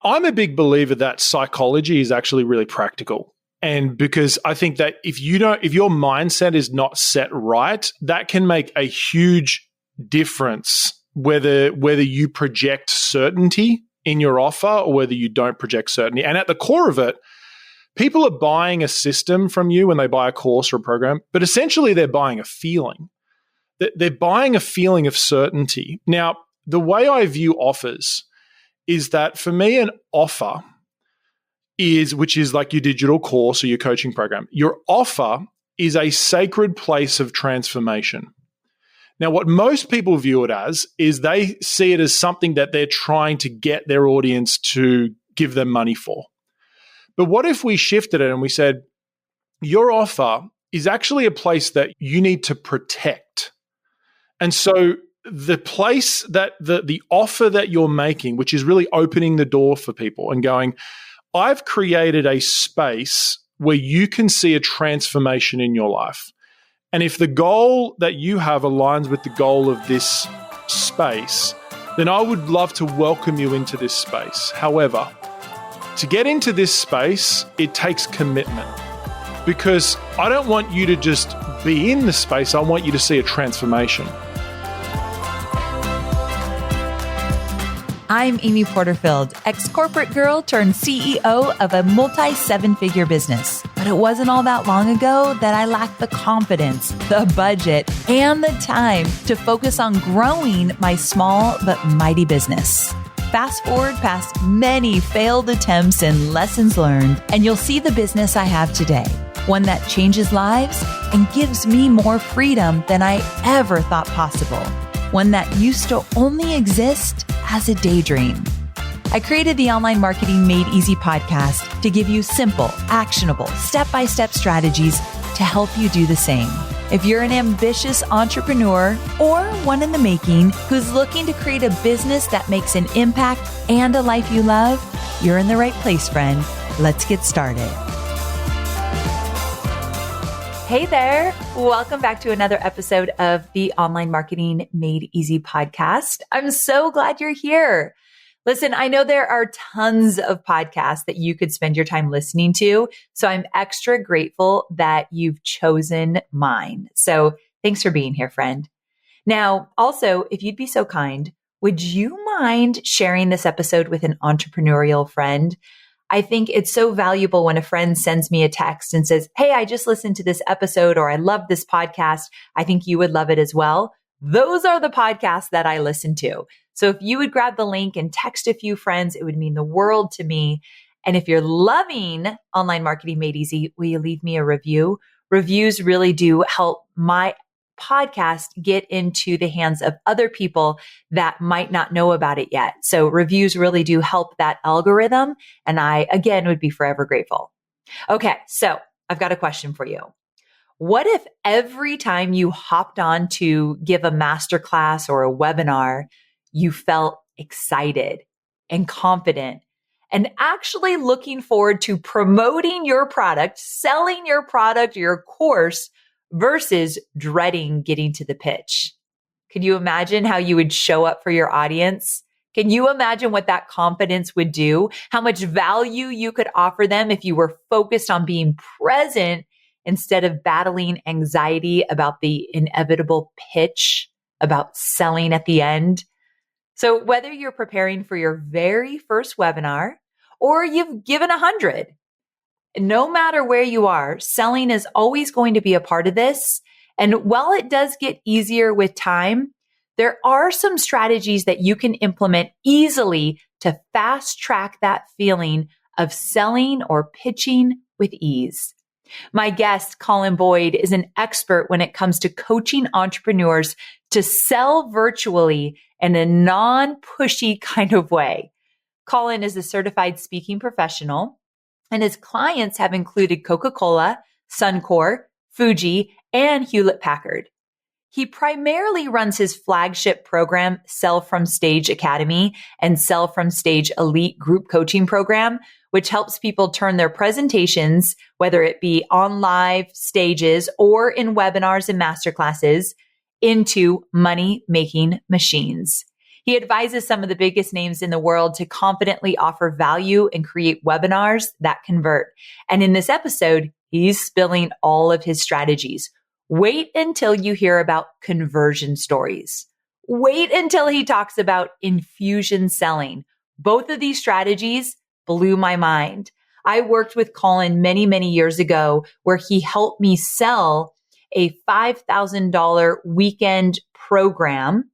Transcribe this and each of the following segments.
I'm a big believer that psychology is actually really practical. And because I think that if your mindset is not set right, that can make a huge difference whether you project certainty in your offer or whether you don't project certainty. And at the core of it, people are buying a system from you when they buy a course or a program, but essentially they're buying a feeling. They're buying a feeling of certainty. Now, the way I view offers is that for me, an offer which is like your digital course or your coaching program. Your offer is a sacred place of transformation. Now, what most people view it as is they see it as something that they're trying to get their audience to give them money for. But what if we shifted it and we said, your offer is actually a place that you need to protect. And so the place that the offer that you're making, which is really opening the door for people and going, I've created a space where you can see a transformation in your life. And if the goal that you have aligns with the goal of this space, then I would love to welcome you into this space. However, to get into this space, it takes commitment, because I don't want you to just be in the space. I want you to see a transformation. I'm Amy Porterfield, ex-corporate girl turned CEO of a multi-seven-figure business. But it wasn't all that long ago that I lacked the confidence, the budget, and the time to focus on growing my small but mighty business. Fast forward past many failed attempts and lessons learned, and you'll see the business I have today. One that changes lives and gives me more freedom than I ever thought possible. One that used to only exist as a daydream. I created the Online Marketing Made Easy podcast to give you simple, actionable, step-by-step strategies to help you do the same. If you're an ambitious entrepreneur or one in the making who's looking to create a business that makes an impact and a life you love, you're in the right place, friend. Let's get started. Hey there. Welcome back to another episode of the Online Marketing Made Easy podcast. I'm so glad you're here. Listen, I know there are tons of podcasts that you could spend your time listening to, so I'm extra grateful that you've chosen mine. So thanks for being here, friend. Now, also, if you'd be so kind, would you mind sharing this episode with an entrepreneurial friend? I think it's so valuable when a friend sends me a text and says, hey, I just listened to this episode, or I love this podcast. I think you would love it as well. Those are the podcasts that I listen to. So if you would grab the link and text a few friends, it would mean the world to me. And if you're loving Online Marketing Made Easy, will you leave me a review? Reviews really do help my podcast get into the hands of other people that might not know about it yet. So reviews really do help that algorithm. And I, again, would be forever grateful. Okay, so I've got a question for you. What if every time you hopped on to give a masterclass or a webinar, you felt excited and confident and actually looking forward to promoting your product, selling your product or your course versus dreading getting to the pitch? Could you imagine how you would show up for your audience? Can you imagine what that confidence would do? How much value you could offer them if you were focused on being present instead of battling anxiety about the inevitable pitch, about selling at the end? So whether you're preparing for your very first webinar or you've given 100, no matter where you are, selling is always going to be a part of this. And while it does get easier with time, there are some strategies that you can implement easily to fast track that feeling of selling or pitching with ease. My guest, Colin Boyd, is an expert when it comes to coaching entrepreneurs to sell virtually in a non-pushy kind of way. Colin is a certified speaking professional, and his clients have included Coca-Cola, Suncor, Fuji, and Hewlett-Packard. He primarily runs his flagship program, Sell From Stage Academy, and Sell From Stage Elite Group Coaching Program, which helps people turn their presentations, whether it be on live stages or in webinars and masterclasses, into money-making machines. He advises some of the biggest names in the world to confidently offer value and create webinars that convert. And in this episode, he's spilling all of his strategies. Wait until you hear about conversion stories. Wait until he talks about infusion selling. Both of these strategies blew my mind. I worked with Colin many, many years ago where he helped me sell a $5,000 weekend program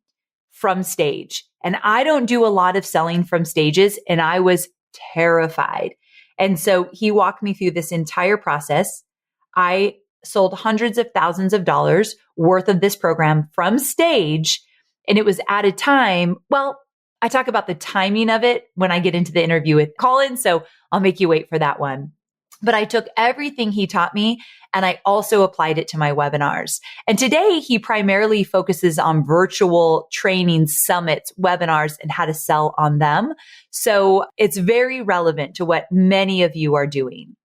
from stage. And I don't do a lot of selling from stages, and I was terrified. And so he walked me through this entire process. I sold hundreds of thousands of dollars worth of this program from stage. And it was at a time, well, I talk about the timing of it when I get into the interview with Colin. So I'll make you wait for that one. But I took everything he taught me and I also applied it to my webinars. And today he primarily focuses on virtual training summits, webinars, and how to sell on them. So it's very relevant to what many of you are doing.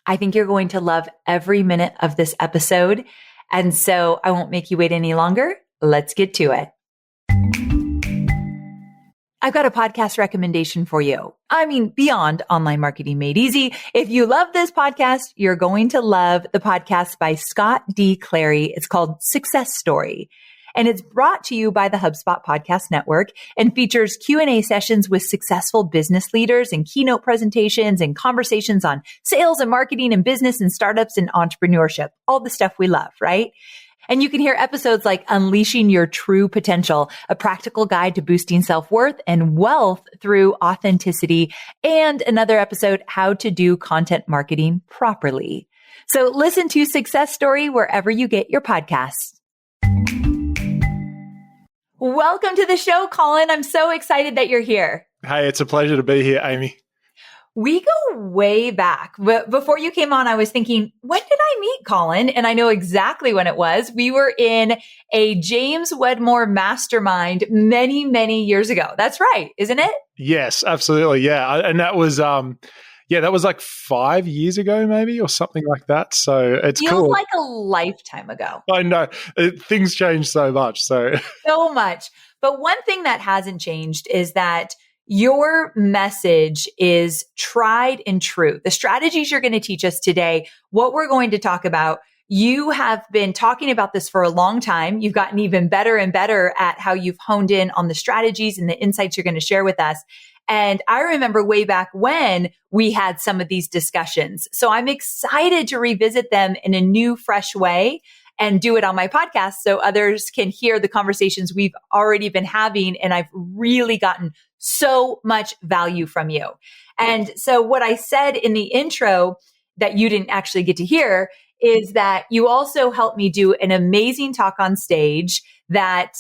I think you're going to love every minute of this episode. And so I won't make you wait any longer. Let's get to it. I've got a podcast recommendation for you. I mean, beyond online marketing made easy. If you love this podcast, you're going to love the podcast by Scott D. Clary. It's called Success Story. And it's brought to you by the HubSpot Podcast Network and features Q&A sessions with successful business leaders and keynote presentations and conversations on sales and marketing and business and startups and entrepreneurship. All the stuff we love, right? And you can hear episodes like Unleashing Your True Potential, a practical guide to boosting self-worth and wealth through authenticity, and another episode, How to Do Content Marketing Properly. So listen to Success Story wherever you get your podcasts. Welcome to the show, Colin. I'm so excited that you're here. Hey, it's a pleasure to be here, Amy. We go way back. But before you came on, I was thinking, when did I meet Colin? And I know exactly when it was. We were in a James Wedmore mastermind many, many years ago. That's right, isn't it? Yes, absolutely. Yeah. And that was like 5 years ago, maybe, or something like that. So it's Feels cool. like a lifetime ago. I know. Things change so much. So much. But one thing that hasn't changed is that your message is tried and true. The strategies you're going to teach us today, what we're going to talk about, you have been talking about this for a long time. You've gotten even better and better at how you've honed in on the strategies and the insights you're going to share with us. And I remember way back when we had some of these discussions. So I'm excited to revisit them in a new, fresh way and do it on my podcast so others can hear the conversations we've already been having. And I've really gotten so much value from you. And so what I said in the intro that you didn't actually get to hear is that you also helped me do an amazing talk on stage that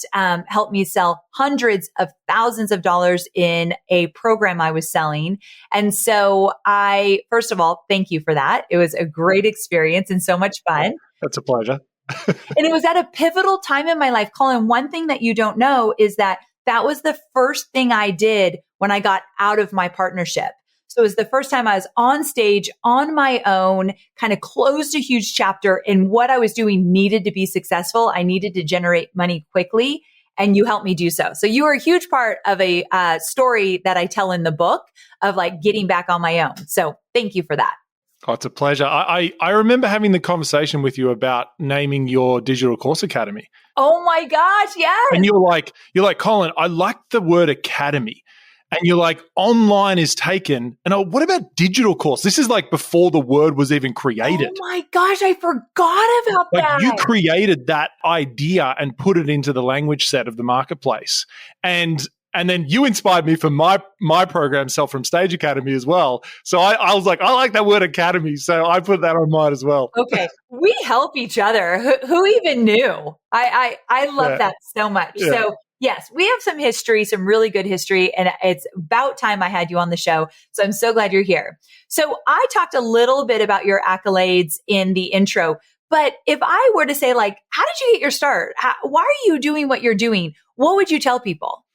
helped me sell hundreds of thousands of dollars in a program I was selling. And so first of all, thank you for that. It was a great experience and so much fun. That's a pleasure. And it was at a pivotal time in my life. Colin, one thing that you don't know is that was the first thing I did when I got out of my partnership. So it was the first time I was on stage on my own, kind of closed a huge chapter, and what I was doing needed to be successful. I needed to generate money quickly, and you helped me do so. So you were a huge part of a story that I tell in the book of like getting back on my own. So thank you for that. Oh, it's a pleasure. I remember having the conversation with you about naming your digital course academy. Oh my gosh, yes. And you're like, Colin, I like the word academy. And you're like, online is taken. And what about digital course? This is like before the word was even created. Oh my gosh, I forgot about that. You created that idea and put it into the language set of the marketplace. And then you inspired me for my program, Sell From Stage Academy, as well. So I was like, I like that word academy. So I put that on mine as well. Okay. We help each other. Who even knew? I love that so much. Yeah. So yes, we have some history, some really good history. And it's about time I had you on the show. So I'm so glad you're here. So I talked a little bit about your accolades in the intro. But if I were to say, like, how did you get your start? Why are you doing what you're doing? What would you tell people?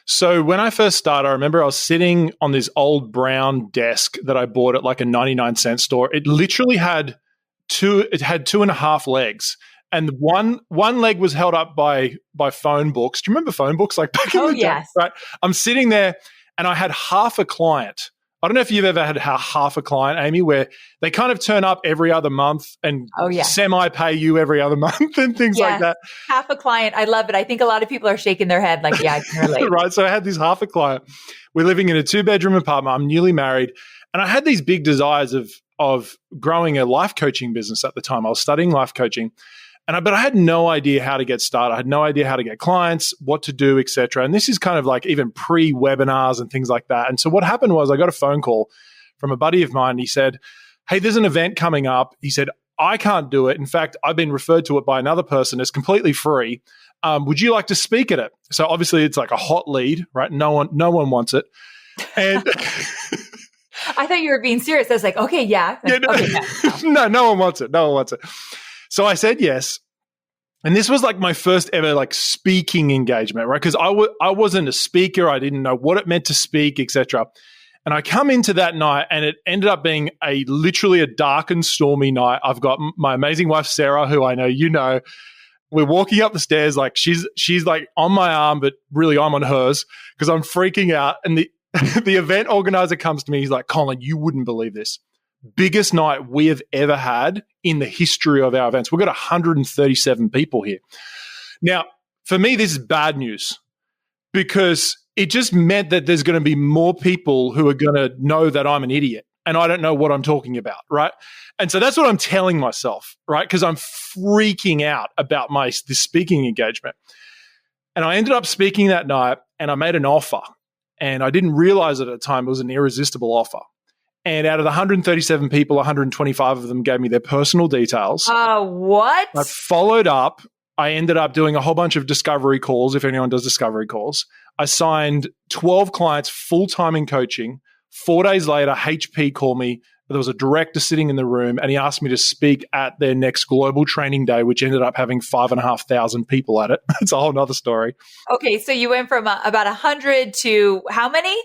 So when I first started, I remember I was sitting on this old brown desk that I bought at like a 99-cent store. It literally had 2.5 legs. And one leg was held up by phone books. Do you remember phone books like back in the day? Yes. Right. I'm sitting there and I had half a client. I don't know if you've ever had half a client, Amy, where they kind of turn up every other month and semi-pay you every other month and things like that. Half a client. I love it. I think a lot of people are shaking their head like, yeah, I can relate. Right. So I had this half a client. We're living in a 2-bedroom apartment. I'm newly married. And I had these big desires of growing a life coaching business at the time. I was studying life coaching. But I had no idea how to get started. I had no idea how to get clients, what to do, etc. And this is kind of like even pre-webinars and things like that. And so what happened was I got a phone call from a buddy of mine. He said, hey, there's an event coming up. He said, I can't do it. In fact, I've been referred to it by another person. It's completely free. Would you like to speak at it? So obviously it's like a hot lead, right? No one wants it. And I thought you were being serious. I was like, okay, yeah. No one wants it. No one wants it. So I said yes. And this was like my first ever like speaking engagement, right? Because I wasn't a speaker. I didn't know what it meant to speak, etc. And I come into that night and it ended up being literally a dark and stormy night. I've got my amazing wife, Sarah, who I know you know. We're walking up the stairs like she's like on my arm, but really I'm on hers because I'm freaking out. And the event organizer comes to me. He's like, Colin, you wouldn't believe this. Biggest night we have ever had in the history of our events. We've got 137 people here. Now, for me, this is bad news because it just meant that there's going to be more people who are going to know that I'm an idiot and I don't know what I'm talking about, right? And so that's what I'm telling myself, right? Because I'm freaking out about this speaking engagement. And I ended up speaking that night and I made an offer. And I didn't realize at the time it was an irresistible offer. And out of the 137 people, 125 of them gave me their personal details. What? I followed up. I ended up doing a whole bunch of discovery calls, if anyone does discovery calls. I signed 12 clients full-time in coaching. 4 days later, HP called me. There was a director sitting in the room, and he asked me to speak at their next global training day, which ended up having 5,500 people at it. It's a whole nother story. Okay, so you went from about 100 to how many?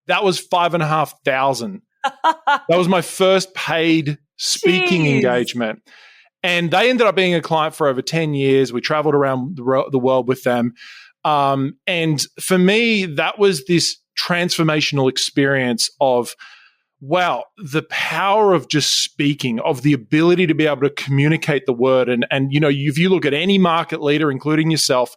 That was 5,500. That was my first paid speaking engagement. And they ended up being a client for over 10 years. We traveled around the world with them. And for me, that was this transformational experience of, wow, the power of just speaking, of the ability to be able to communicate the word. And you know, if you look at any market leader, including yourself,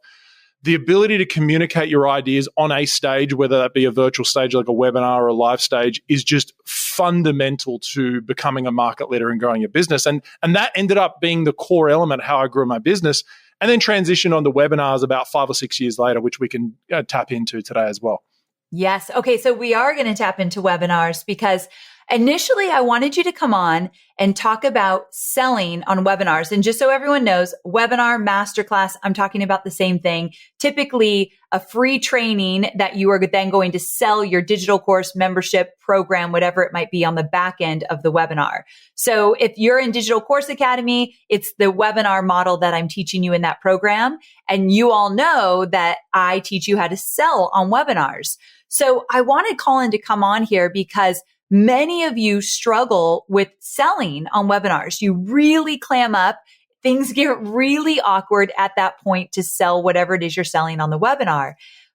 the ability to communicate your ideas on a stage, whether that be a virtual stage like a webinar or a live stage, is just fundamental to becoming a market leader and growing your business. And that ended up being the core element of how I grew my business, and then transitioned on to webinars about 5 or 6 years later, which we can tap into today as well. Yes. Okay. So we are going to tap into webinars because initially I wanted you to come on and talk about selling on webinars. And just so everyone knows, webinar, masterclass, I'm talking about the same thing. Typically a free training that you are then going to sell your digital course, membership, program, whatever it might be on the back end of the webinar. So if you're in Digital Course Academy, it's the webinar model that I'm teaching you in that program. And you all know that I teach you how to sell on webinars. So I wanted Colin to come on here because many of you struggle with selling on webinars. You really clam up. Things get really awkward at that point to sell whatever it is you're selling on the webinar.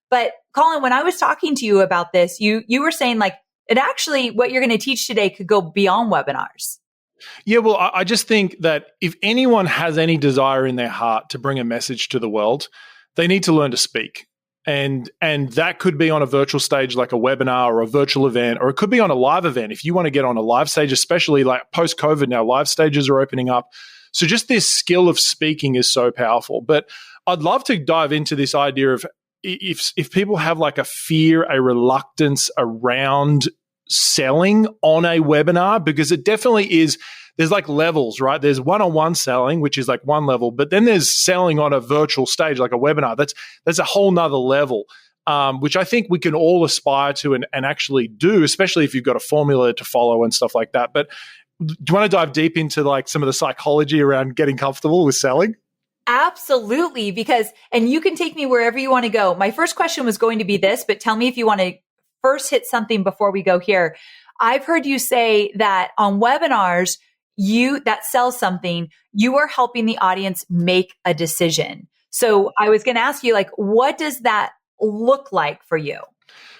But Colin, when I was talking to you about this, you were saying like, it actually, what you're going to teach today could go beyond webinars. Yeah, well, I just think that if anyone has any desire in their heart to bring a message to the world, they need to learn to speak. And that could be on a virtual stage like a webinar or a virtual event, or it could be on a live event. If you want to get on a live stage, especially like post-COVID now, live stages are opening up. So just this skill of speaking is so powerful. But I'd love to dive into this idea of if people have like a fear, a reluctance around selling on a webinar, because it definitely is. There's like levels, right? There's one-on-one selling, which is like one level, but then there's selling on a virtual stage, like a webinar. That's a whole nother level, which I think we can all aspire to and actually do, especially if you've got a formula to follow and stuff like that. But do you want to dive deep into like some of the psychology around getting comfortable with selling? Absolutely, and you can take me wherever you want to go. My first question was going to be this, but tell me if you want to first hit something before we go here. I've heard you say that on webinars, that sells something, you are helping the audience make a decision. So I was going to ask you, like, what does that look like for you?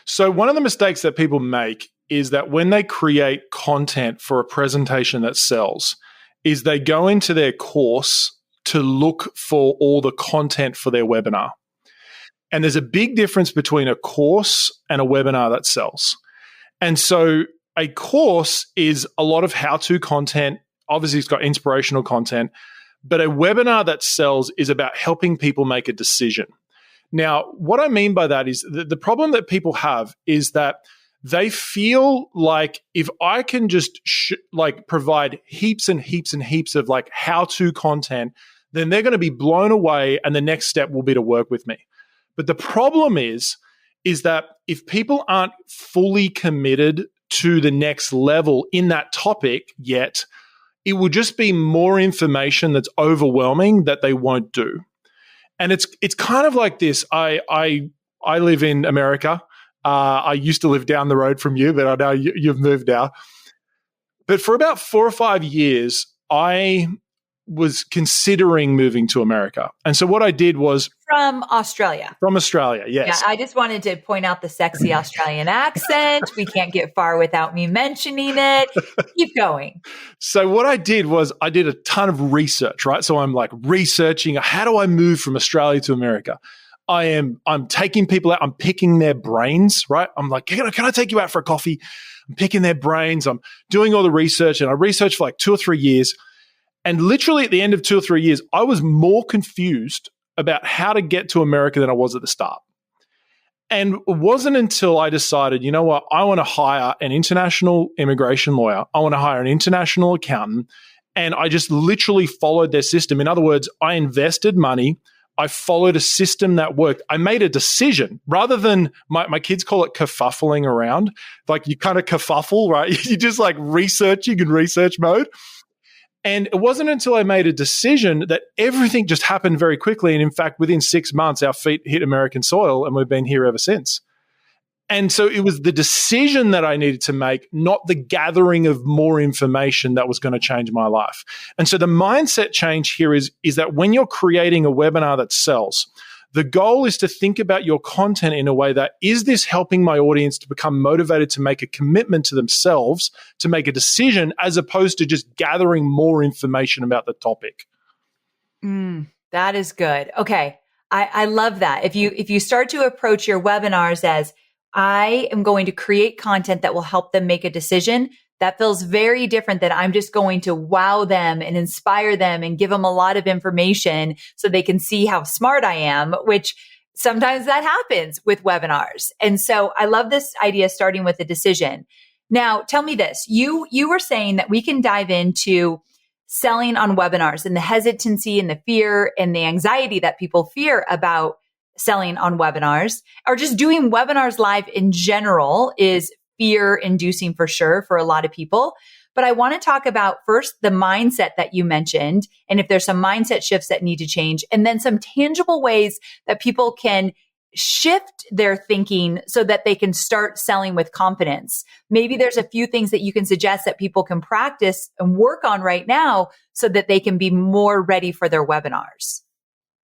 So one of the mistakes that people make is that when they create content for a presentation that sells, is they go into their course to look for all the content for their webinar. And there's a big difference between a course and a webinar that sells. And so a course is a lot of how-to content. Obviously, it's got inspirational content. But a webinar that sells is about helping people make a decision. Now, what I mean by that is the problem that people have is that they feel like if I can just provide heaps and heaps and heaps of like how-to content, then they're going to be blown away and the next step will be to work with me. But the problem is that if people aren't fully committed to the next level in that topic yet, it will just be more information that's overwhelming that they won't do. And it's kind of like this. I live in America. I used to live down the road from you, but I know you've moved now. But for about 4 or 5 years, I was considering moving to America. And so what I did was... From Australia. From Australia, yes. Yeah, I just wanted to point out the sexy Australian accent. We can't get far without me mentioning it. Keep going. So what I did was I did a ton of research, right? So I'm like researching, how do I move from Australia to America? I'm taking people out, I'm picking their brains, right? I'm like, can I take you out for a coffee? I'm picking their brains. I'm doing all the research, and I researched for like 2 or 3 years. And literally at the end of 2 or 3 years, I was more confused about how to get to America than I was at the start. And it wasn't until I decided, you know what, I want to hire an international immigration lawyer. I want to hire an international accountant. And I just literally followed their system. In other words, I invested money. I followed a system that worked. I made a decision rather than my kids call it kerfuffling around. Like you kind of kerfuffle, right? You're just like researching in research mode. And it wasn't until I made a decision that everything just happened very quickly. And in fact, within 6 months, our feet hit American soil and we've been here ever since. And so it was the decision that I needed to make, not the gathering of more information that was going to change my life. And so the mindset change here is that when you're creating a webinar that sells, the goal is to think about your content in a way that, is this helping my audience to become motivated to make a commitment to themselves, to make a decision, as opposed to just gathering more information about the topic? That is good. Okay. I love that. If you start to approach your webinars as, I am going to create content that will help them make a decision, that feels very different than I'm just going to wow them and inspire them and give them a lot of information so they can see how smart I am, which sometimes that happens with webinars. And so I love this idea starting with a decision. Now, tell me this. You were saying that we can dive into selling on webinars and the hesitancy and the fear and the anxiety that people fear about selling on webinars, or just doing webinars live in general is fear inducing for sure for a lot of people. But I want to talk about first the mindset that you mentioned, and if there's some mindset shifts that need to change, and then some tangible ways that people can shift their thinking so that they can start selling with confidence. Maybe there's a few things that you can suggest that people can practice and work on right now so that they can be more ready for their webinars.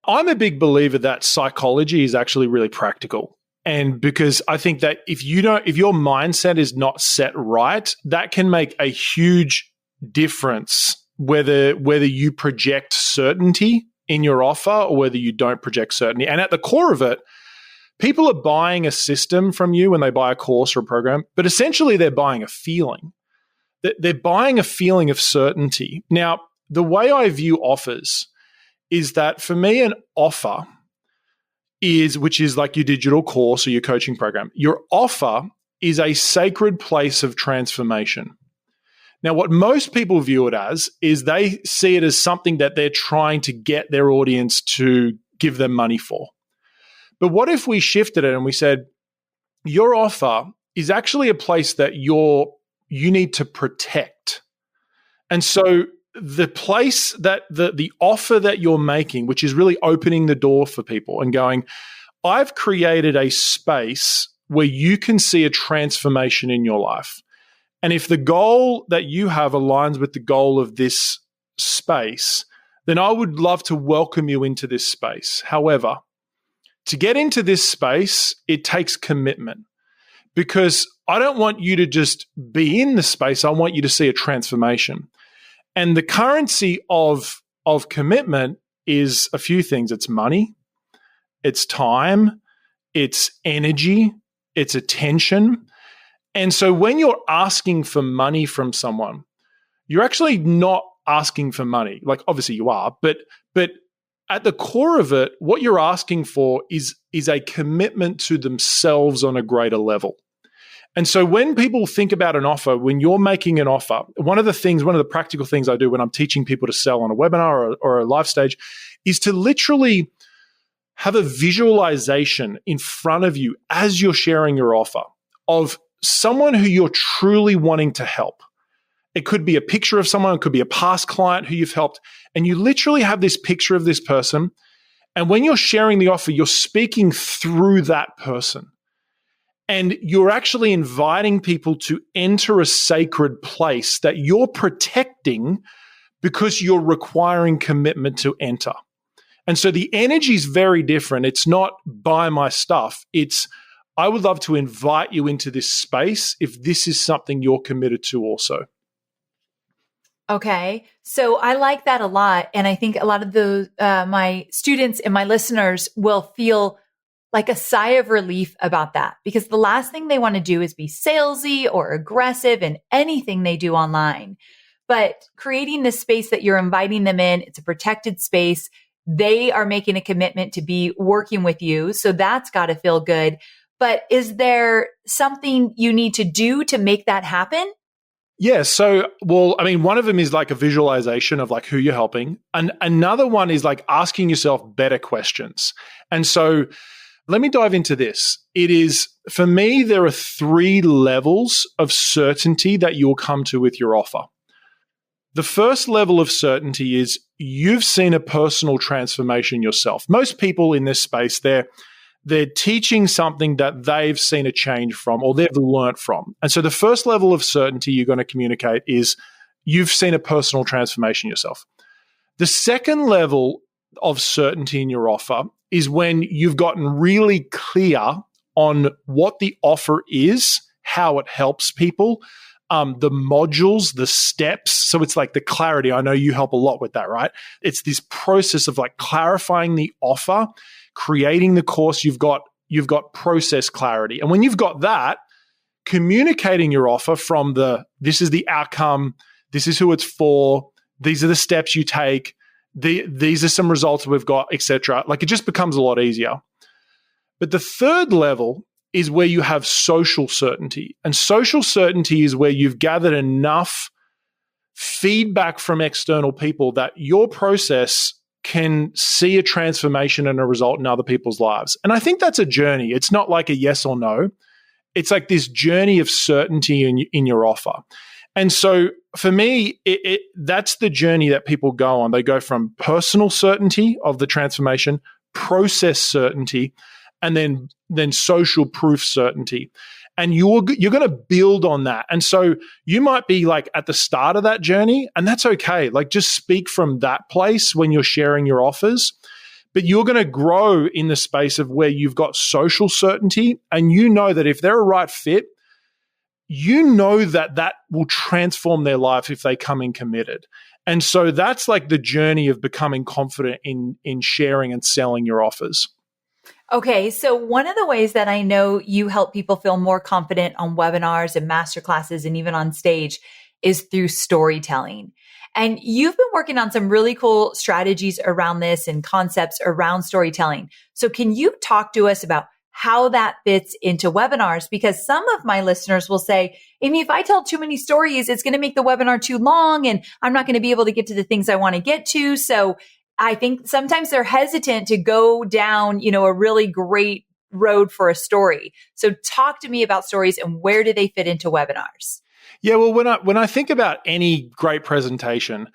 I'm a big believer that psychology is actually really practical. And because I think that if your mindset is not set right, that can make a huge difference whether you project certainty in your offer or whether you don't project certainty. And at the core of it, people are buying a system from you when they buy a course or a program, but essentially they're buying a feeling. They're buying a feeling of certainty. Now, the way I view offers is that for me, an offer which is like your digital course or your coaching program. Your offer is a sacred place of transformation. Now, what most people view it as is they see it as something that they're trying to get their audience to give them money for. But what if we shifted it and we said, your offer is actually a place that you need to protect. And so the place that the offer that you're making, which is really opening the door for people and going, I've created a space where you can see a transformation in your life. And if the goal that you have aligns with the goal of this space, then I would love to welcome you into this space. However, to get into this space, it takes commitment, because I don't want you to just be in the space. I want you to see a transformation. And the currency of commitment is a few things. It's money, it's time, it's energy, it's attention. And so when you're asking for money from someone, you're actually not asking for money. Like, obviously you are, but at the core of it, what you're asking for is a commitment to themselves on a greater level. And so when people think about an offer, when you're making an offer, one of the practical things I do when I'm teaching people to sell on a webinar or a live stage is to literally have a visualization in front of you as you're sharing your offer of someone who you're truly wanting to help. It could be a picture of someone, it could be a past client who you've helped, and you literally have this picture of this person. And when you're sharing the offer, you're speaking through that person. And you're actually inviting people to enter a sacred place that you're protecting because you're requiring commitment to enter. And so the energy is very different. It's not buy my stuff. It's I would love to invite you into this space if this is something you're committed to also. Okay. So I like that a lot. And I think a lot of the my students and my listeners will feel like a sigh of relief about that, because the last thing they want to do is be salesy or aggressive in anything they do online. But creating this space that you're inviting them in, it's a protected space. They are making a commitment to be working with you. So that's got to feel good. But is there something you need to do to make that happen? Yeah. So, one of them is like a visualization of like who you're helping. And another one is like asking yourself better questions. And so let me dive into this. It is, for me, there are 3 levels of certainty that you'll come to with your offer. The first level of certainty is you've seen a personal transformation yourself. Most people in this space, they're teaching something that they've seen a change from or they've learnt from. And so the first level of certainty you're going to communicate is you've seen a personal transformation yourself. The second level of certainty in your offer is when you've gotten really clear on what the offer is, how it helps people, the modules, the steps. So it's like the clarity. I know you help a lot with that, right? It's this process of like clarifying the offer, creating the course. You've got process clarity. And when you've got that, communicating your offer from this is the outcome, this is who it's for, these are the steps you take, these are some results we've got, etc. Like, it just becomes a lot easier. But the third level is where you have social certainty. And social certainty is where you've gathered enough feedback from external people that your process can see a transformation and a result in other people's lives. And I think that's a journey. It's not like a yes or no. It's like this journey of certainty in your offer. And so for me, that's the journey that people go on. They go from personal certainty of the transformation, process certainty, and then social proof certainty. And you're going to build on that. And so you might be like at the start of that journey, and that's okay. Like, just speak from that place when you're sharing your offers. But you're going to grow in the space of where you've got social certainty, and you know that if they're a right fit, you know that will transform their life if they come in committed. And so that's like the journey of becoming confident in sharing and selling your offers. Okay. So one of the ways that I know you help people feel more confident on webinars and masterclasses and even on stage is through storytelling. And you've been working on some really cool strategies around this and concepts around storytelling. So can you talk to us about how that fits into webinars? Because some of my listeners will say, Amy, if I tell too many stories, it's going to make the webinar too long and I'm not going to be able to get to the things I want to get to. So I think sometimes they're hesitant to go down, a really great road for a story. So talk to me about stories and where do they fit into webinars? Yeah, well, when I think about any great presentation,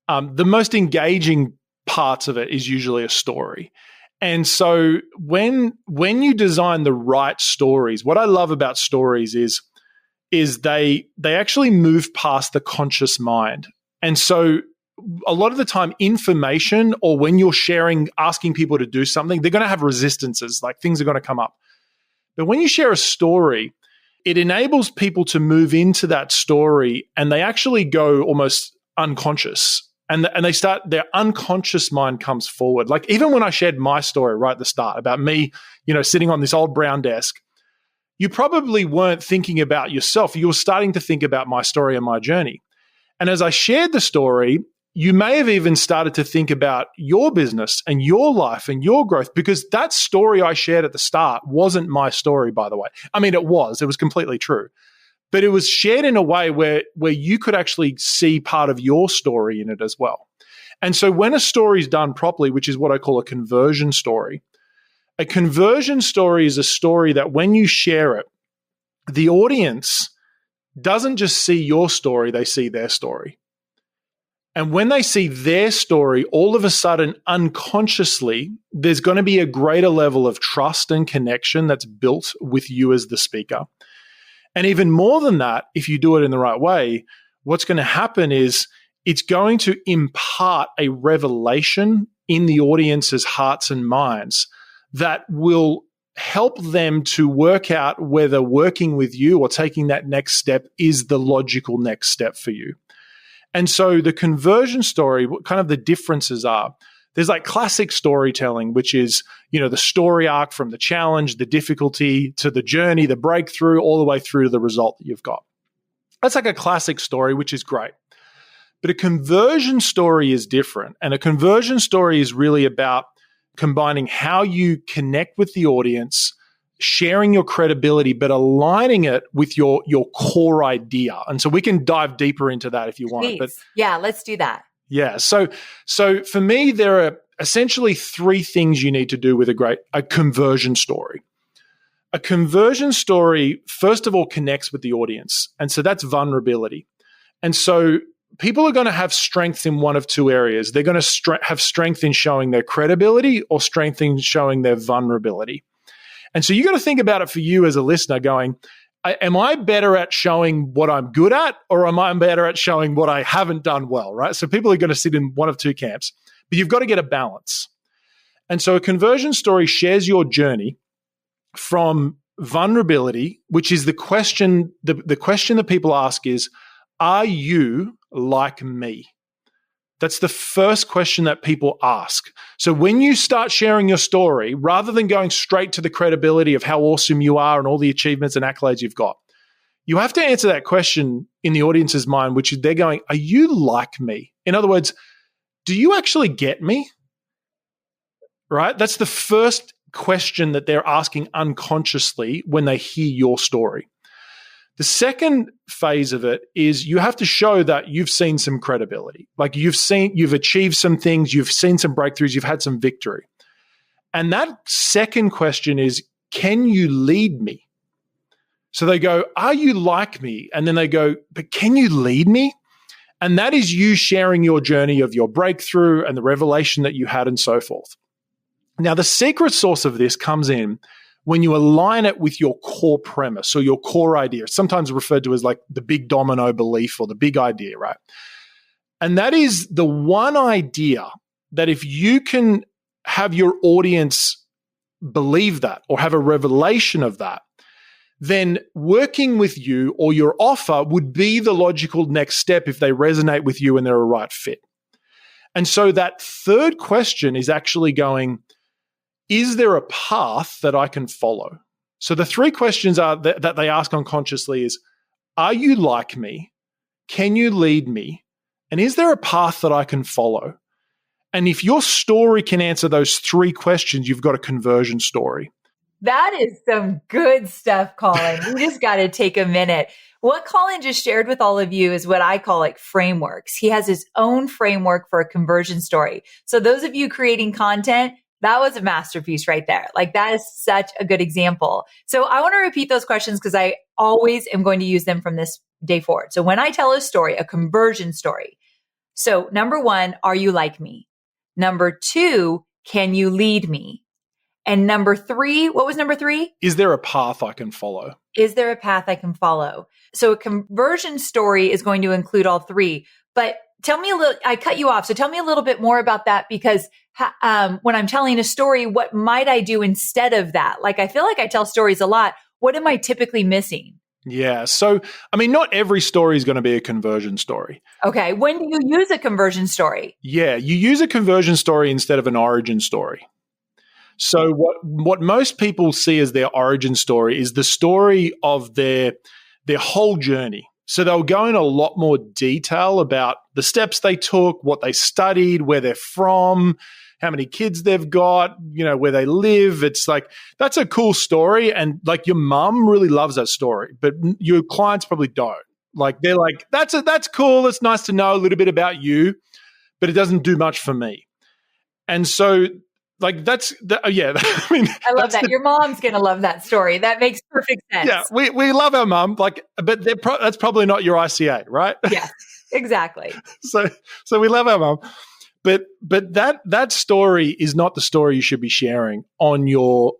the most engaging parts of it is usually a story. And so when you design the right stories, what I love about stories is is they actually move past the conscious mind. And so a lot of the time, information, or when you're sharing, asking people to do something, they're going to have resistances, like things are going to come up. But when you share a story, it enables people to move into that story, and they actually go almost unconscious. And they start, their unconscious mind comes forward. Like even when I shared my story right at the start about me, sitting on this old brown desk, you probably weren't thinking about yourself. You were starting to think about my story and my journey. And as I shared the story, you may have even started to think about your business and your life and your growth, because that story I shared at the start wasn't my story, by the way. I mean, it was completely true, but it was shared in a way where you could actually see part of your story in it as well. And so when a story is done properly, which is what I call a conversion story is a story that when you share it, the audience doesn't just see your story, they see their story. And when they see their story, all of a sudden, unconsciously, there's going to be a greater level of trust and connection that's built with you as the speaker. And even more than that, if you do it in the right way, what's going to happen is it's going to impart a revelation in the audience's hearts and minds that will help them to work out whether working with you or taking that next step is the logical next step for you. And so the conversion story, what kind of the differences are, there's like classic storytelling, which is, the story arc from the challenge, the difficulty to the journey, the breakthrough, all the way through to the result that you've got. That's like a classic story, which is great. But a conversion story is different. And a conversion story is really about combining how you connect with the audience, sharing your credibility, but aligning it with your core idea. And so we can dive deeper into that if you want. Please. But yeah, let's do that. Yeah. So for me, there are essentially three things you need to do with a conversion story. A conversion story, first of all, connects with the audience. And so that's vulnerability. And so people are going to have strength in one of two areas. They're going to have strength in showing their credibility or strength in showing their vulnerability. And so you got to think about it for you as a listener going, am I better at showing what I'm good at, or am I better at showing what I haven't done well, right? So people are going to sit in one of two camps, but you've got to get a balance. And so a conversion story shares your journey from vulnerability, which is the question, the question that people ask is, are you like me? That's the first question that people ask. So when you start sharing your story, rather than going straight to the credibility of how awesome you are and all the achievements and accolades you've got, you have to answer that question in the audience's mind, which is they're going, are you like me? In other words, do you actually get me? Right? That's the first question that they're asking unconsciously when they hear your story. The second phase of it is you have to show that you've seen some credibility. Like you've achieved some things, you've seen some breakthroughs, you've had some victory. And that second question is, can you lead me? So they go, are you like me? And then they go, but can you lead me? And that is you sharing your journey of your breakthrough and the revelation that you had and so forth. Now, the secret sauce of this comes in when you align it with your core premise or your core idea, sometimes referred to as like the big domino belief or the big idea, right? And that is the one idea that if you can have your audience believe that or have a revelation of that, then working with you or your offer would be the logical next step if they resonate with you and they're a right fit. And so that third question is actually going, is there a path that I can follow? So the three questions are that they ask unconsciously is, are you like me? Can you lead me? And is there a path that I can follow? And if your story can answer those three questions, you've got a conversion story. That is some good stuff, Colin. We just got to take a minute. What Colin just shared with all of you is what I call like frameworks. He has his own framework for a conversion story. So those of you creating content, that was a masterpiece right there. Like that is such a good example. So I want to repeat those questions because I always am going to use them from this day forward. So when I tell a story, a conversion story. So number one, are you like me? Number two, can you lead me? And number three, what was number three? Is there a path I can follow? Is there a path I can follow? So a conversion story is going to include all three, but tell me I cut you off. So tell me a little bit more about that, because when I'm telling a story, what might I do instead of that? Like, I feel like I tell stories a lot. What am I typically missing? Yeah. So, I mean, not every story is going to be a conversion story. Okay. When do you use a conversion story? Yeah. You use a conversion story instead of an origin story. So what most people see as their origin story is the story of their whole journey. So they'll go in a lot more detail about the steps they took, what they studied, where they're from, how many kids they've got, where they live. It's like, that's a cool story. And like your mum really loves that story, but your clients probably don't. Like, they're like, that's cool. It's nice to know a little bit about you, but it doesn't do much for me. And so like yeah. I mean, I love that. Your mom's going to love that story. That makes perfect sense. Yeah. We love our mum, like, but that's probably not your ICA, right? Yeah, exactly. So we love our mum. But that story is not the story you should be sharing on your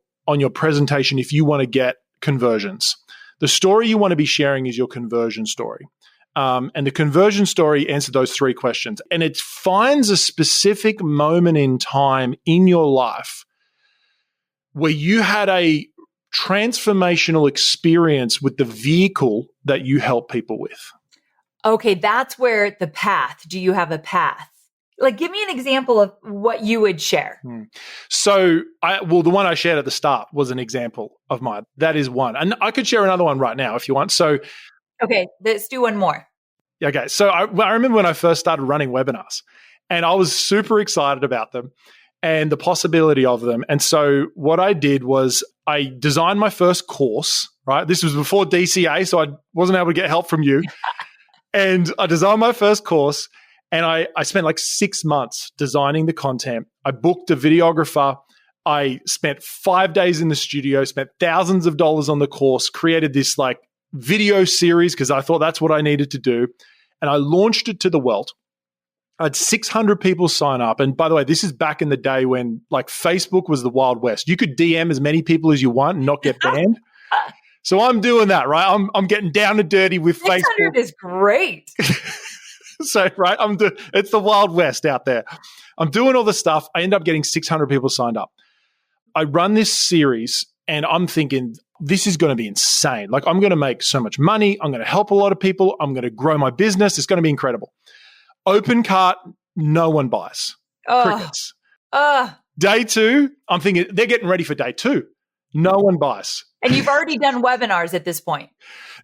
presentation if you want to get conversions. The story you want to be sharing is your conversion story. And the conversion story answers those three questions. And it finds a specific moment in time in your life where you had a transformational experience with the vehicle that you help people with. Okay, that's where the path. Do you have a path? Like, give me an example of what you would share. So, the one I shared at the start was an example of mine. That is one. And I could share another one right now if you want. So, okay, let's do one more. Okay, so I remember when I first started running webinars, and I was super excited about them and the possibility of them. And so what I did was I designed my first course, right? This was before DCA, so I wasn't able to get help from you. And I designed my first course, and I spent like 6 months designing the content. I booked a videographer. I spent 5 days in the studio, spent thousands of dollars on the course, created this like video series because I thought that's what I needed to do. And I launched it to the world. I had 600 people sign up. And by the way, this is back in the day when like Facebook was the Wild West. You could DM as many people as you want and not get banned. So I'm doing that, right? I'm getting down and dirty with 600 Facebook. 600 is great. So, right, it's the Wild West out there. I'm doing all the stuff. I end up getting 600 people signed up. I run this series and I'm thinking, this is going to be insane. Like, I'm going to make so much money. I'm going to help a lot of people. I'm going to grow my business. It's going to be incredible. Open cart, no one buys. Crickets. Day 2, I'm thinking they're getting ready for day 2. No one buys. And you've already done webinars at this point?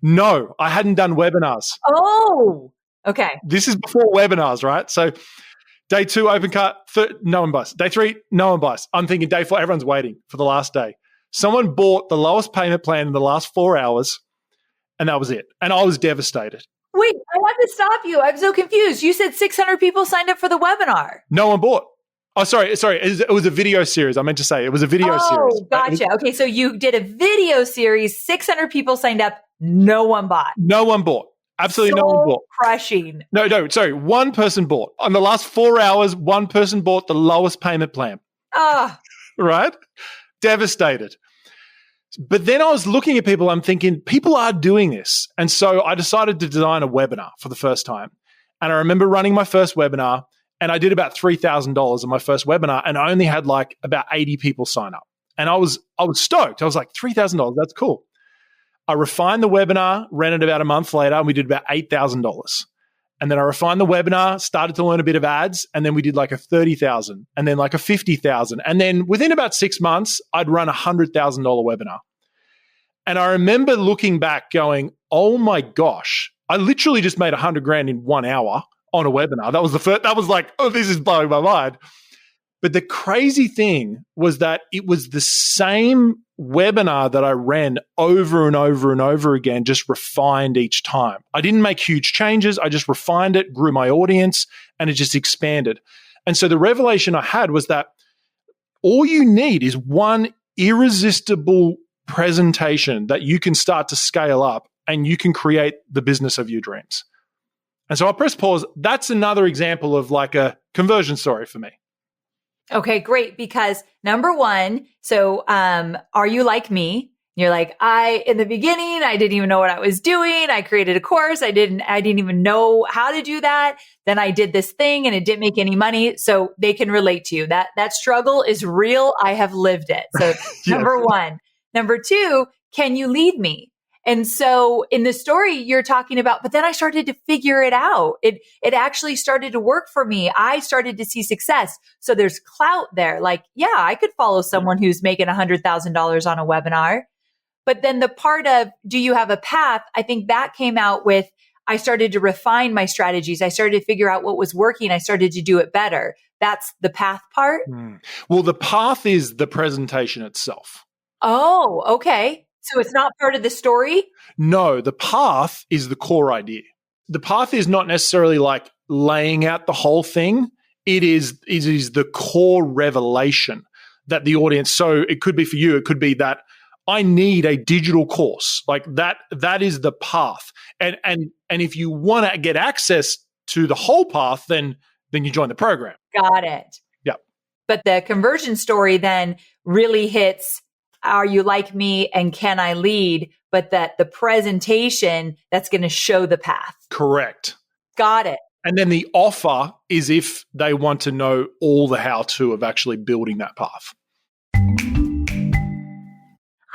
No, I hadn't done webinars. Oh, okay. This is before webinars, right? So day 2, open cart, no one buys. Day 3, no one buys. I'm thinking day 4, everyone's waiting for the last day. Someone bought the lowest payment plan in the last 4 hours, and that was it. And I was devastated. Wait, I have to stop you. I'm so confused. You said 600 people signed up for the webinar. No one bought. Oh, sorry. It was a video series. I meant to say it was a video series. Oh, gotcha. Okay, so you did a video series. 600 people signed up. No one bought. No one bought. Absolutely no one bought. Crushing. No, sorry. One person bought. On the last 4 hours, one person bought the lowest payment plan. Right? Devastated. But then I was looking at people, I'm thinking, people are doing this. And so I decided to design a webinar for the first time. And I remember running my first webinar, and I did about $3,000 in my first webinar, and I only had like about 80 people sign up. And I was stoked. I was like, $3,000, that's cool. I refined the webinar, ran it about a month later, and we did about $8,000. And then I refined the webinar, started to learn a bit of ads, and then we did like a $30,000 and then like a $50,000. And then within about 6 months, I'd run a $100,000 webinar. And I remember looking back going, oh my gosh, I literally just made $100,000 in 1 hour on a webinar. That was that was like, oh, this is blowing my mind. But the crazy thing was that it was the same webinar that I ran over and over and over again, just refined each time. I didn't make huge changes. I just refined it, grew my audience, and it just expanded. And so the revelation I had was that all you need is one irresistible presentation that you can start to scale up, and you can create the business of your dreams. And so I'll press pause. That's another example of like a conversion story for me. Okay, great. Because number one, so are you like me? You're like, in the beginning, I didn't even know what I was doing. I created a course. I didn't even know how to do that. Then I did this thing and it didn't make any money. So they can relate to you. That struggle is real. I have lived it. So Yes. number one. Number two, can you lead me? And so in the story you're talking about, but then I started to figure it out. It actually started to work for me. I started to see success. So there's clout there. Like, yeah, I could follow someone who's making $100,000 on a webinar. But then the part of, do you have a path? I think that came out with, I started to refine my strategies. I started to figure out what was working. I started to do it better. That's the path part. Well, the path is the presentation itself. Oh, okay. So it's not part of the story? No, the path is the core idea. The path is not necessarily like laying out the whole thing. It is the core revelation that the audience, so it could be for you, it could be that I need a digital course. Like that is the path. And if you want to get access to the whole path, then you join the program. Got it. Yeah. But the conversion story then really hits, are you like me and can I lead? But that the presentation, that's going to show the path. Correct. Got it. And then the offer is if they want to know all the how-to of actually building that path.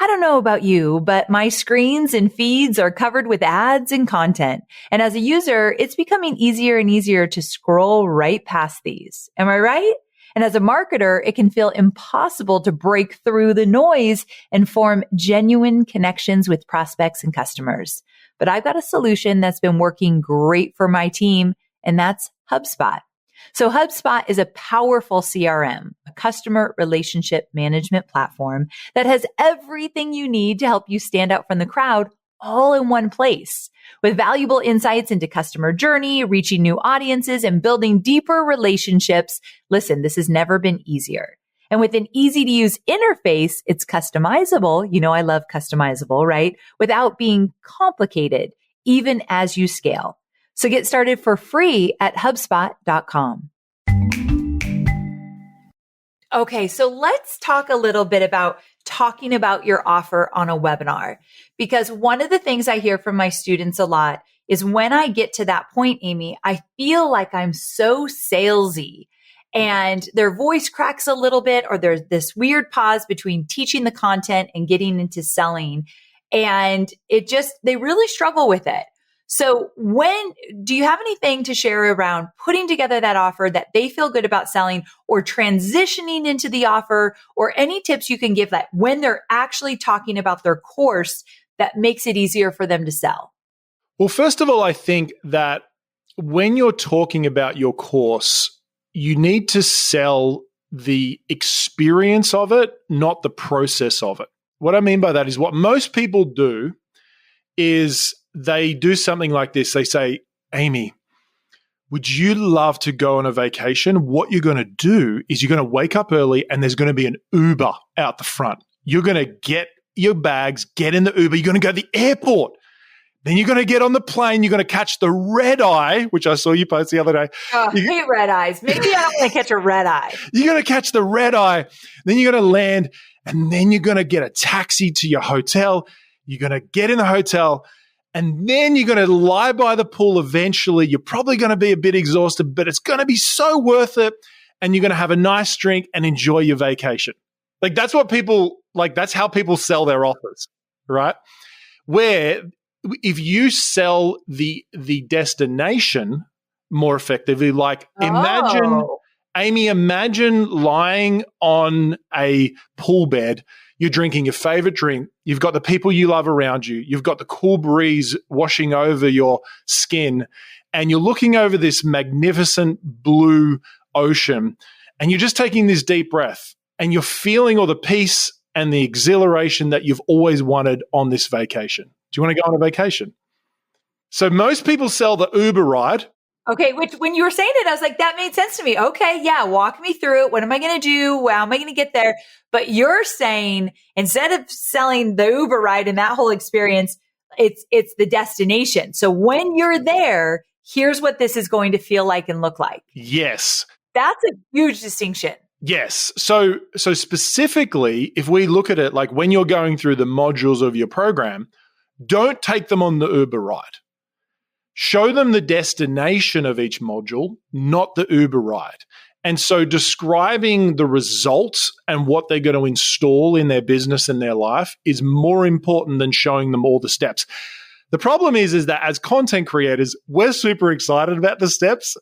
I don't know about you, but my screens and feeds are covered with ads and content. And as a user, it's becoming easier and easier to scroll right past these. Am I right? And as a marketer, it can feel impossible to break through the noise and form genuine connections with prospects and customers. But I've got a solution that's been working great for my team, and that's HubSpot. So HubSpot is a powerful CRM, a customer relationship management platform that has everything you need to help you stand out from the crowd all in one place. With valuable insights into customer journey, reaching new audiences, and building deeper relationships, listen, this has never been easier. And with an easy to use interface, it's customizable. You know, I love customizable, right? Without being complicated, even as you scale. So get started for free at HubSpot.com. Okay, so let's talk a little bit about talking about your offer on a webinar. Because one of the things I hear from my students a lot is when I get to that point, Amy, I feel like I'm so salesy and their voice cracks a little bit, or there's this weird pause between teaching the content and getting into selling. And they really struggle with it. So do you have anything to share around putting together that offer that they feel good about selling, or transitioning into the offer, or any tips you can give that when they're actually talking about their course that makes it easier for them to sell? Well, first of all, I think that when you're talking about your course, you need to sell the experience of it, not the process of it. What I mean by that is what most people do is they do something like this. They say, Amy, would you love to go on a vacation? What you're going to do is you're going to wake up early and there's going to be an Uber out the front. You're going to get your bags, get in the Uber. You're going to go to the airport. Then you're going to get on the plane. You're going to catch the red eye, which I saw you post the other day. Oh, I hate red eyes. Maybe I don't want to catch a red eye. You're going to catch the red eye. Then you're going to land, and then you're going to get a taxi to your hotel. You're going to get in the hotel, and then you're going to lie by the pool eventually. You're probably going to be a bit exhausted, but it's going to be so worth it. And you're going to have a nice drink and enjoy your vacation. Like that's how people sell their offers, right? Where if you sell the destination more effectively, like imagine lying on a pool bed. You're drinking your favorite drink. You've got the people you love around you. You've got the cool breeze washing over your skin, and you're looking over this magnificent blue ocean, and you're just taking this deep breath, and you're feeling all the peace and the exhilaration that you've always wanted on this vacation. Do you want to go on a vacation? So most people sell the Uber ride. Okay, which when you were saying it, I was like, that made sense to me. Okay, yeah, walk me through it. What am I going to do? How am I going to get there? But you're saying instead of selling the Uber ride and that whole experience, it's the destination. So when you're there, here's what this is going to feel like and look like. Yes. That's a huge distinction. Yes. So specifically, if we look at it like when you're going through the modules of your program, don't take them on the Uber ride. Show them the destination of each module, not the Uber ride. And so describing the results and what they're going to install in their business and their life is more important than showing them all the steps. The problem is that as content creators, we're super excited about the steps.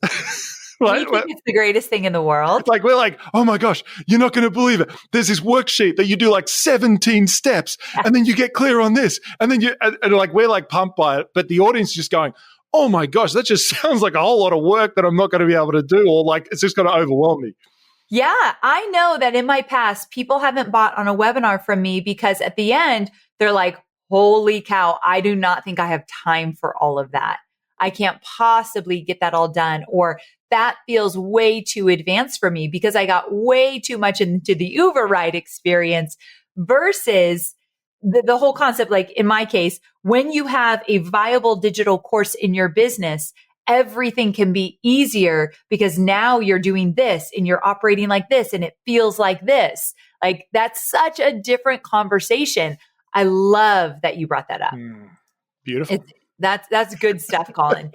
Right? We think it's the greatest thing in the world. Like, we're like, oh my gosh, you're not going to believe it. There's this worksheet that you do like 17 steps and then you get clear on this. And then and like, we're like pumped by it. But the audience is just going, oh my gosh, that just sounds like a whole lot of work that I'm not going to be able to do, or like, it's just going to overwhelm me. Yeah. I know that in my past, people haven't bought on a webinar from me because at the end, they're like, holy cow, I do not think I have time for all of that. I can't possibly get that all done. Or that feels way too advanced for me because I got way too much into the Uber ride experience versus the whole concept. Like in my case, when you have a viable digital course in your business, everything can be easier because now you're doing this and you're operating like this and it feels like this. Like that's such a different conversation. I love that you brought that up. Beautiful. That's good stuff, Colin.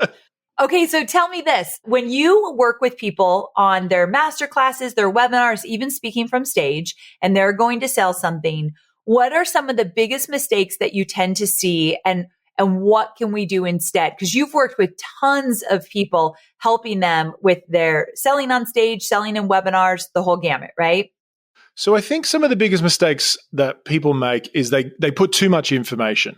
Okay, so tell me this. When you work with people on their masterclasses, their webinars, even speaking from stage, and they're going to sell something, what are some of the biggest mistakes that you tend to see and what can we do instead? Because you've worked with tons of people helping them with their selling on stage, selling in webinars, the whole gamut, right? So I think some of the biggest mistakes that people make is they put too much information.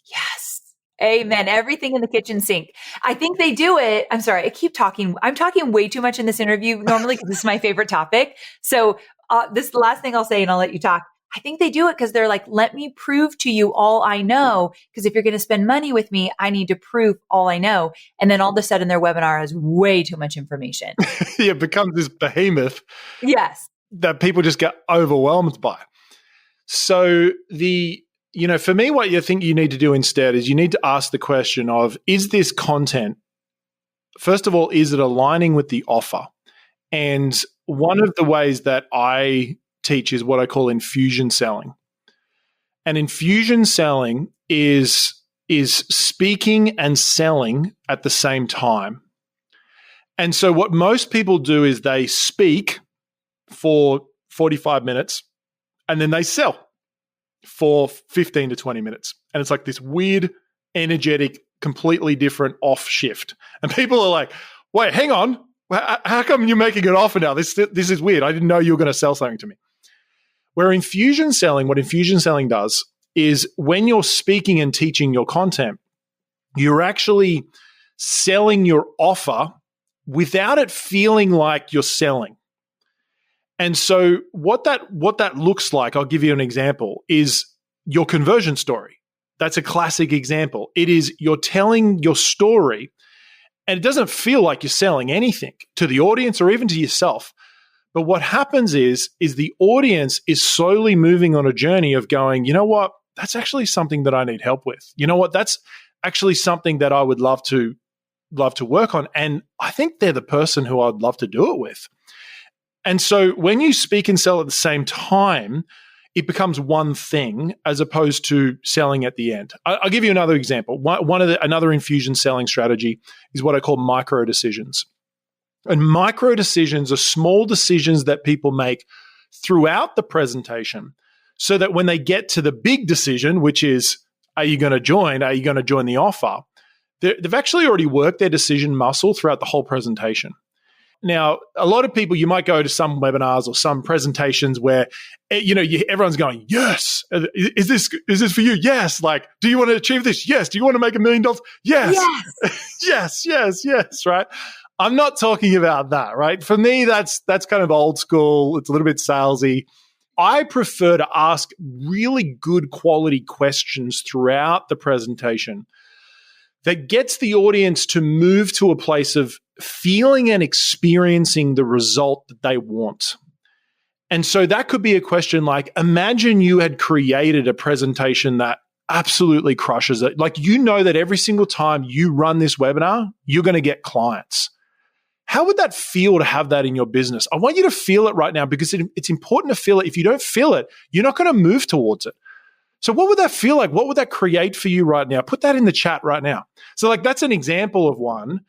Yes. Amen. Everything in the kitchen sink. I think they do it. I'm sorry. I keep talking. I'm talking way too much in this interview normally because this is my favorite topic. So this is the last thing I'll say and I'll let you talk. I think they do it because they're like, let me prove to you all I know. Because if you're going to spend money with me, I need to prove all I know. And then all of a sudden their webinar has way too much information. It becomes this behemoth. Yes. That people just get overwhelmed by. So for me, what you think you need to do instead is you need to ask the question of, is this content, first of all, is it aligning with the offer? And one of the ways that I teach is what I call infusion selling. And infusion selling is speaking and selling at the same time. And so what most people do is they speak for 45 minutes and then they sell for 15 to 20 minutes. And it's like this weird, energetic, completely different off shift. And people are like, wait, hang on. How come you're making an offer now? This is weird. I didn't know you were going to sell something to me. Where infusion selling, what infusion selling does is when you're speaking and teaching your content, you're actually selling your offer without it feeling like you're selling. And so what that looks like, I'll give you an example, is your conversion story. That's a classic example. It is you're telling your story and it doesn't feel like you're selling anything to the audience or even to yourself. But what happens is the audience is slowly moving on a journey of going, you know what, that's actually something that I need help with. You know what, that's actually something that I would love to work on. And I think they're the person who I'd love to do it with. And so when you speak and sell at the same time, it becomes one thing as opposed to selling at the end. I'll give you another example. Another infusion selling strategy is what I call micro decisions. And micro decisions are small decisions that people make throughout the presentation so that when they get to the big decision, which is, are you going to join? Are you going to join the offer? They've actually already worked their decision muscle throughout the whole presentation. Now, a lot of people, you might go to some webinars or some presentations where, everyone's going, yes, is this for you? Yes. Like, do you want to achieve this? Yes. Do you want to make $1 million? Yes. Yes. Right. I'm not talking about that, right? For me, that's kind of old school. It's a little bit salesy. I prefer to ask really good quality questions throughout the presentation that gets the audience to move to a place of feeling and experiencing the result that they want. And so that could be a question like, imagine you had created a presentation that absolutely crushes it. Like, that every single time you run this webinar, you're going to get clients. How would that feel to have that in your business? I want you to feel it right now because it's important to feel it. If you don't feel it, you're not going to move towards it. So what would that feel like? What would that create for you right now? Put that in the chat right now. So like that's an example of one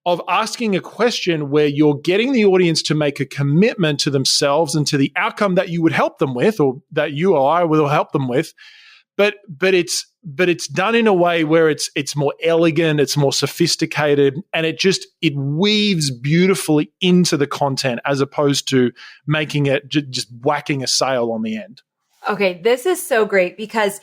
of asking a question where you're getting the audience to make a commitment to themselves and to the outcome that you would help them with, or that you or I will help them with. But it's done in a way where it's more elegant, it's more sophisticated, and it weaves beautifully into the content as opposed to making it just whacking a sale on the end. Okay, this is so great because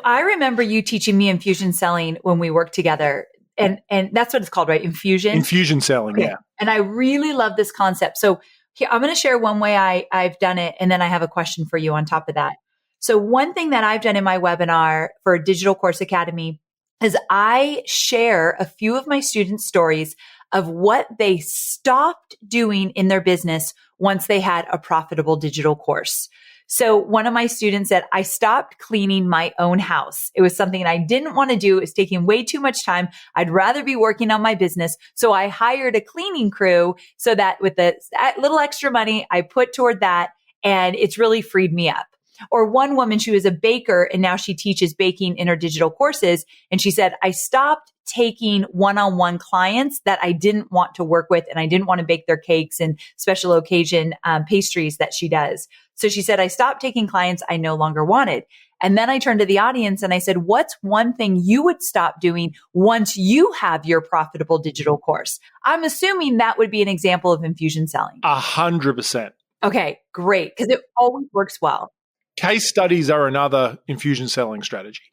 I remember you teaching me infusion selling when we worked together, and that's what it's called, right? Infusion selling, okay. Yeah. And I really love this concept. So here, I'm going to share one way I've done it, and then I have a question for you on top of that. So one thing that I've done in my webinar for Digital Course Academy is I share a few of my students' stories of what they stopped doing in their business once they had a profitable digital course. So one of my students said, I stopped cleaning my own house. It was something I didn't want to do. It was taking way too much time. I'd rather be working on my business. So I hired a cleaning crew so that with the little extra money I put toward that, and it's really freed me up. Or one woman, she was a baker and now she teaches baking in her digital courses. And she said, I stopped taking one-on-one clients that I didn't want to work with, and I didn't want to bake their cakes and special occasion pastries that she does. So she said, I stopped taking clients I no longer wanted. And then I turned to the audience and I said, what's one thing you would stop doing once you have your profitable digital course? I'm assuming that would be an example of infusion selling. 100%. Okay, great. Because it always works well. Case studies are another infusion selling strategy.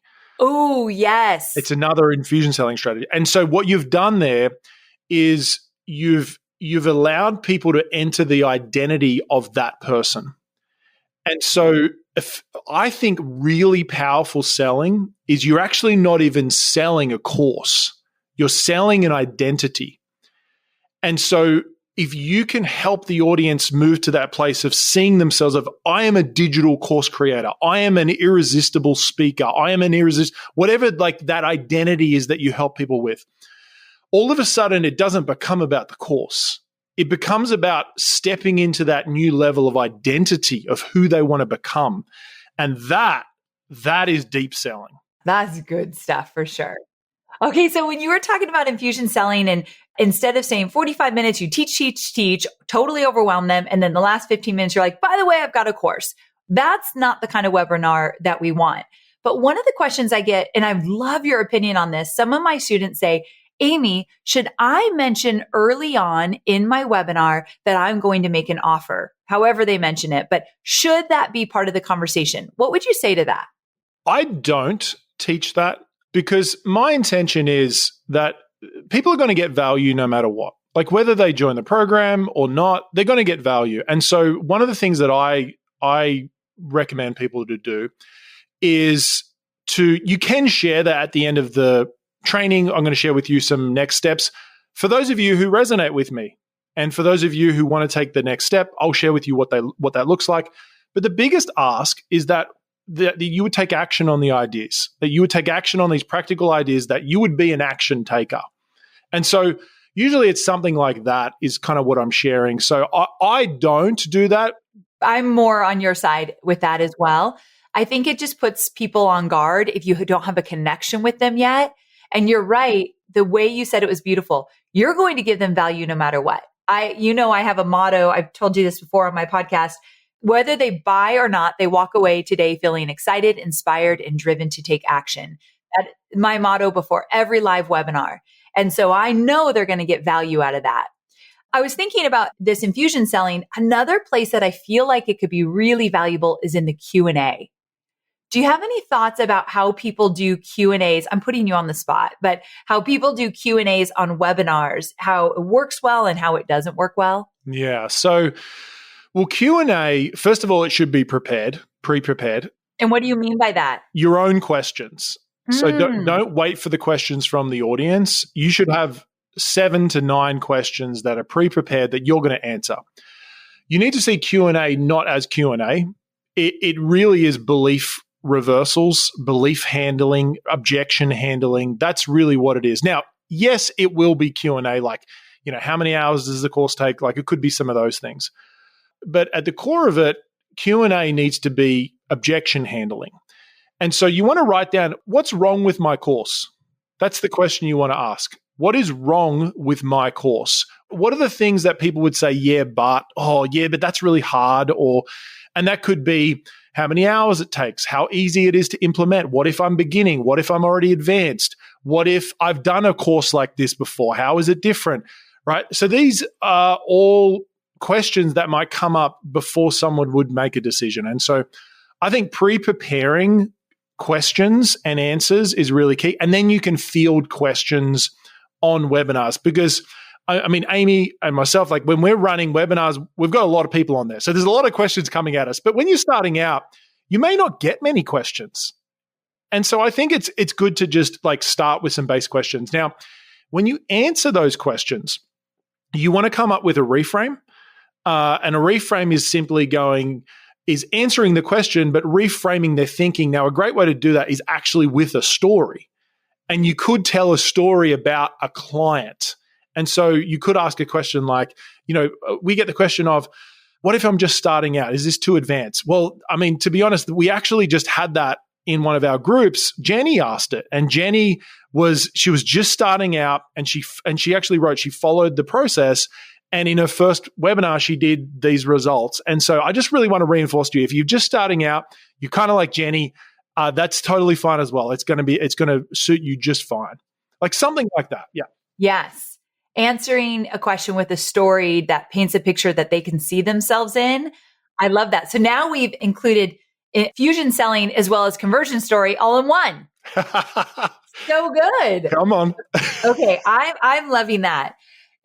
Oh, yes. It's another infusion selling strategy. And so what you've done there is you've allowed people to enter the identity of that person. And so I think really powerful selling is you're actually not even selling a course. You're selling an identity. And so if you can help the audience move to that place of seeing themselves of, I am a digital course creator, I am an irresistible speaker, I am an whatever like that identity is that you help people with, all of a sudden it doesn't become about the course. It becomes about stepping into that new level of identity of who they want to become. And that is deep selling. That's good stuff for sure. Okay, so when you were talking about infusion selling, and instead of saying 45 minutes, you teach, totally overwhelm them. And then the last 15 minutes, you're like, by the way, I've got a course. That's not the kind of webinar that we want. But one of the questions I get, and I love your opinion on this, some of my students say, Amy, should I mention early on in my webinar that I'm going to make an offer? However they mention it, but should that be part of the conversation? What would you say to that? I don't teach that because my intention is that people are going to get value no matter what. Like whether they join the program or not, they're going to get value. And so one of the things that I recommend people to do is you can share that at the end of the training. I'm going to share with you some next steps. For those of you who resonate with me, and for those of you who want to take the next step, I'll share with you what that looks like. But the biggest ask is that you would take action on the ideas, that you would take action on these practical ideas, that you would be an action taker. And so usually it's something like that is kind of what I'm sharing. So I don't do that. I'm more on your side with that as well. I think it just puts people on guard if you don't have a connection with them yet. And you're right. The way you said it was beautiful. You're going to give them value no matter what. I have a motto. I've told you this before on my podcast. Whether they buy or not, they walk away today feeling excited, inspired, and driven to take action. That's my motto before every live webinar. And so I know they're going to get value out of that. I was thinking about this infusion selling. Another place that I feel like it could be really valuable is in the Q&A. Do you have any thoughts about how people do Q&As? I'm putting you on the spot, but how people do Q&As on webinars, how it works well and how it doesn't work well? Yeah. So, well, Q&A, first of all, it should be pre-prepared. And what do you mean by that? Your own questions. So don't wait for the questions from the audience. You should have 7 to 9 questions that are pre-prepared that you're going to answer. You need to see Q&A not as Q&A. It really is belief reversals, belief handling, objection handling. That's really what it is. Now, yes, it will be Q&A. Like, how many hours does the course take? Like it could be some of those things. But at the core of it, Q&A needs to be objection handling. And so you want to write down, what's wrong with my course? That's the question you want to ask. What is wrong with my course? What are the things that people would say, but that's really hard? And that could be how many hours it takes, how easy it is to implement. What if I'm beginning? What if I'm already advanced? What if I've done a course like this before? How is it different? Right? So these are all questions that might come up before someone would make a decision. And so I think pre-preparing questions and answers is really key. And then you can field questions on webinars because I mean, Amy and myself, like when we're running webinars, we've got a lot of people on there. So there's a lot of questions coming at us. But when you're starting out, you may not get many questions. And so I think it's good to just like start with some base questions. Now, when you answer those questions, you want to come up with a reframe. And a reframe is answering the question, but reframing their thinking. Now, a great way to do that is actually with a story. And you could tell a story about a client. And so you could ask a question like, we get the question of, what if I'm just starting out? Is this too advanced? Well, I mean, to be honest, we actually just had that in one of our groups. Jenny asked it, and Jenny was just starting out, and she actually wrote, she followed the process. And in her first webinar, she did these results. And so I just really want to reinforce to you, if you're just starting out, you're kind of like Jenny, that's totally fine as well. It's going to suit you just fine. Like something like that. Yeah. Yes. Answering a question with a story that paints a picture that they can see themselves in. I love that. So now we've included Infusion selling as well as conversion story all in one. So good. Come on. Okay. I'm loving that.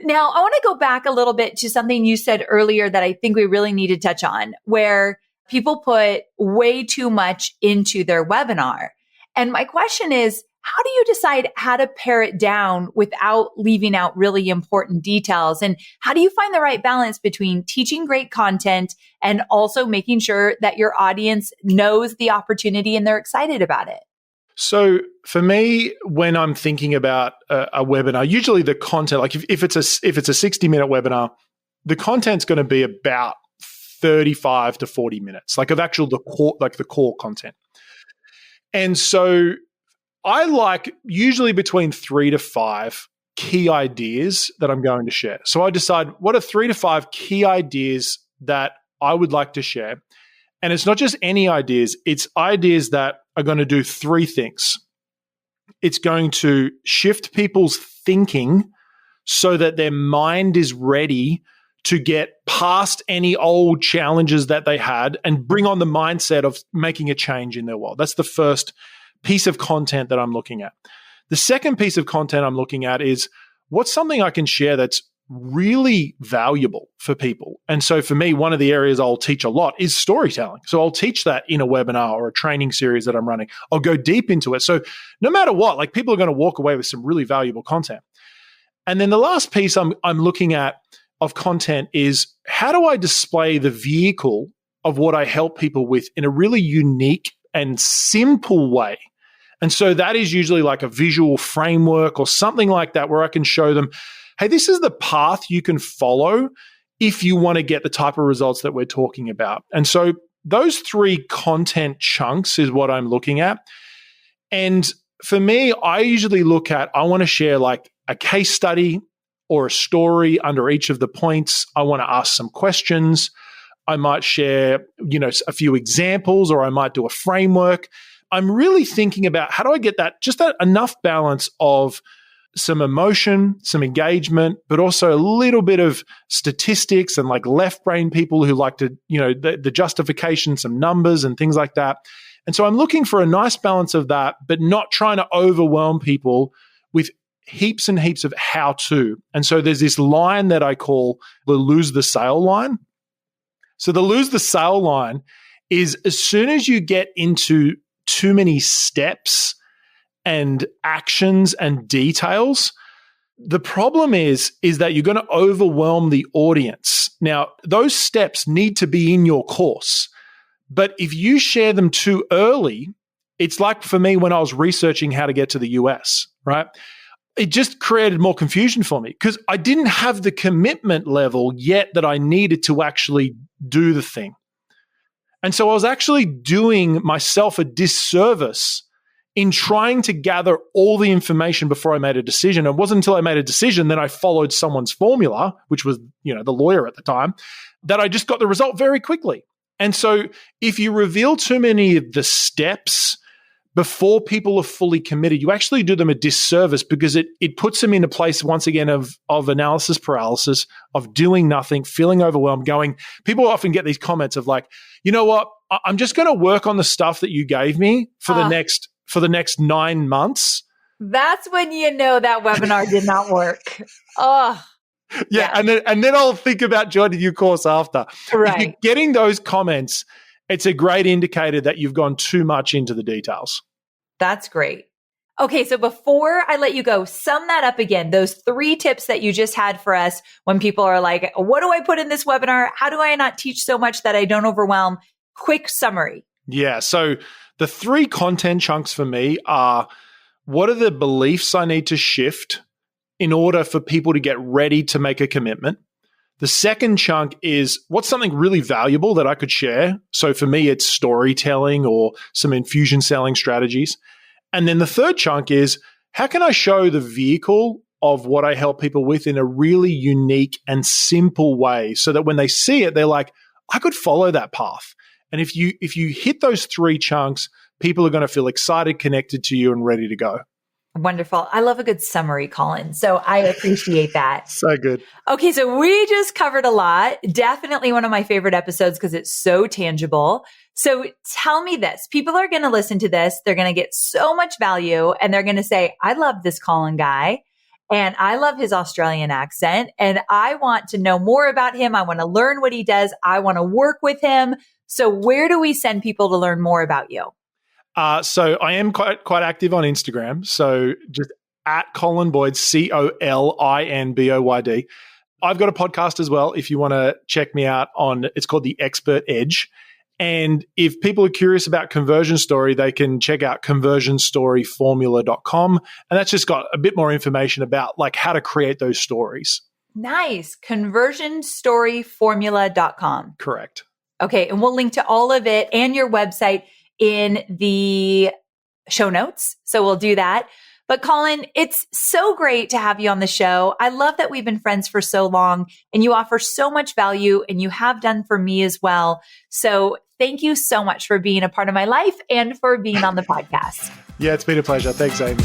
Now I want to go back a little bit to something you said earlier that I think we really need to touch on, where people put way too much into their webinar. And my question is, how do you decide how to pare it down without leaving out really important details? And how do you find the right balance between teaching great content and also making sure that your audience knows the opportunity and they're excited about it? So for me, when I'm thinking about a webinar, usually the content, like if it's a 60-minute webinar, the content's going to be about 35 to 40 minutes, like of actual the core content. And so I like usually between 3 to 5 key ideas that I'm going to share. So I decide what are 3 to 5 key ideas that I would like to share. And it's not just any ideas, it's ideas that are going to do 3 things. It's going to shift people's thinking so that their mind is ready to get past any old challenges that they had and bring on the mindset of making a change in their world. That's the first piece of content that I'm looking at. The second piece of content I'm looking at is what's something I can share that's really valuable for people. And so for me, one of the areas I'll teach a lot is storytelling. So I'll teach that in a webinar or a training series that I'm running. I'll go deep into it. So no matter what, like people are going to walk away with some really valuable content. And then the last piece I'm looking at of content is how do I display the vehicle of what I help people with in a really unique and simple way. And so that is usually like a visual framework or something like that where I can show them, hey, this is the path you can follow if you want to get the type of results that we're talking about. And so those 3 content chunks is what I'm looking at. And for me, I usually look at, I want to share like a case study or a story under each of the points. I want to ask some questions. I might share, a few examples, or I might do a framework. I'm really thinking about how do I get that enough balance of some emotion, some engagement, but also a little bit of statistics and like left brain people who like to, the justification, some numbers and things like that. And so I'm looking for a nice balance of that, but not trying to overwhelm people with heaps and heaps of how to. And so there's this line that I call the lose the sale line. So the lose the sale line is as soon as you get into too many steps and actions and details, the problem is that you're going to overwhelm the audience. Now, those steps need to be in your course. But if you share them too early, it's like for me when I was researching how to get to the US, right? it just created more confusion for me because I didn't have the commitment level yet that I needed to actually do the thing. And so I was actually doing myself a disservice in trying to gather all the information before I made a decision. It wasn't until I made a decision, then I followed someone's formula, which was, the lawyer at the time, that I just got the result very quickly. And so if you reveal too many of the steps before people are fully committed, you actually do them a disservice because it puts them in a place once again of analysis paralysis, of doing nothing, feeling overwhelmed, people often get these comments of like, you know what, I'm just going to work on the stuff that you gave me for the next 9 months. That's when you know that webinar did not work. Oh. Yeah. And then I'll think about joining your course after. Right. If you're getting those comments, it's a great indicator that you've gone too much into the details. That's great. Okay, so before I let you go, sum that up again. Those 3 tips that you just had for us when people are like, what do I put in this webinar? How do I not teach so much that I don't overwhelm? Quick summary. Yeah, so the 3 content chunks for me are, what are the beliefs I need to shift in order for people to get ready to make a commitment? The second chunk is, what's something really valuable that I could share? So for me, it's storytelling or some infusion selling strategies. And then the third chunk is, how can I show the vehicle of what I help people with in a really unique and simple way so that when they see it, they're like, I could follow that path. And if you hit those 3 chunks, people are going to feel excited, connected to you, and ready to go. Wonderful. I love a good summary, Colin. So I appreciate that. So good. Okay, so we just covered a lot. Definitely one of my favorite episodes because it's so tangible. So tell me this. People are going to listen to this. They're going to get so much value and they're going to say, I love this Colin guy and I love his Australian accent and I want to know more about him. I want to learn what he does. I want to work with him. So where do we send people to learn more about you? So I am quite active on Instagram. So just at Colin Boyd, ColinBoyd. I've got a podcast as well. If you want to check me out it's called The Expert Edge. And if people are curious about Conversion Story, they can check out conversionstoryformula.com. And that's just got a bit more information about like how to create those stories. Nice. Conversionstoryformula.com. Correct. Okay. And we'll link to all of it and your website in the show notes. So we'll do that. But Colin, it's so great to have you on the show. I love that we've been friends for so long and you offer so much value and you have done for me as well. So thank you so much for being a part of my life and for being on the podcast. Yeah, it's been a pleasure. Thanks, Amy.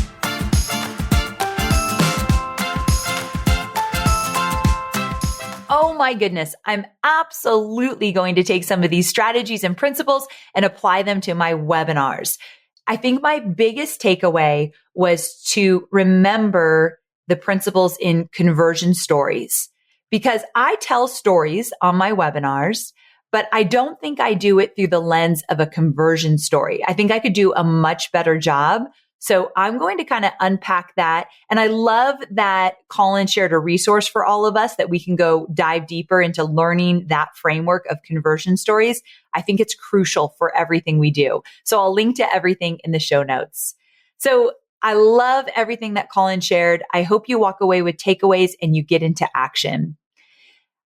Oh my goodness. I'm absolutely going to take some of these strategies and principles and apply them to my webinars. I think my biggest takeaway was to remember the principles in conversion stories because I tell stories on my webinars, but I don't think I do it through the lens of a conversion story. I think I could do a much better job. So I'm going to kind of unpack that. And I love that Colin shared a resource for all of us that we can go dive deeper into learning that framework of conversion stories. I think it's crucial for everything we do. So I'll link to everything in the show notes. So I love everything that Colin shared. I hope you walk away with takeaways and you get into action.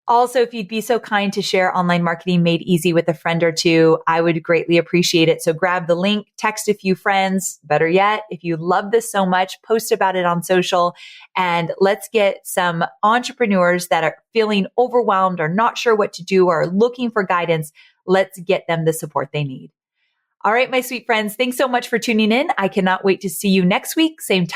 Also, if you'd be so kind to share Online Marketing Made Easy with a friend or two, I would greatly appreciate it. So grab the link, text a few friends. Better yet, if you love this so much, post about it on social and let's get some entrepreneurs that are feeling overwhelmed or not sure what to do or are looking for guidance. Let's get them the support they need. All right, my sweet friends, thanks so much for tuning in. I cannot wait to see you next week, same time.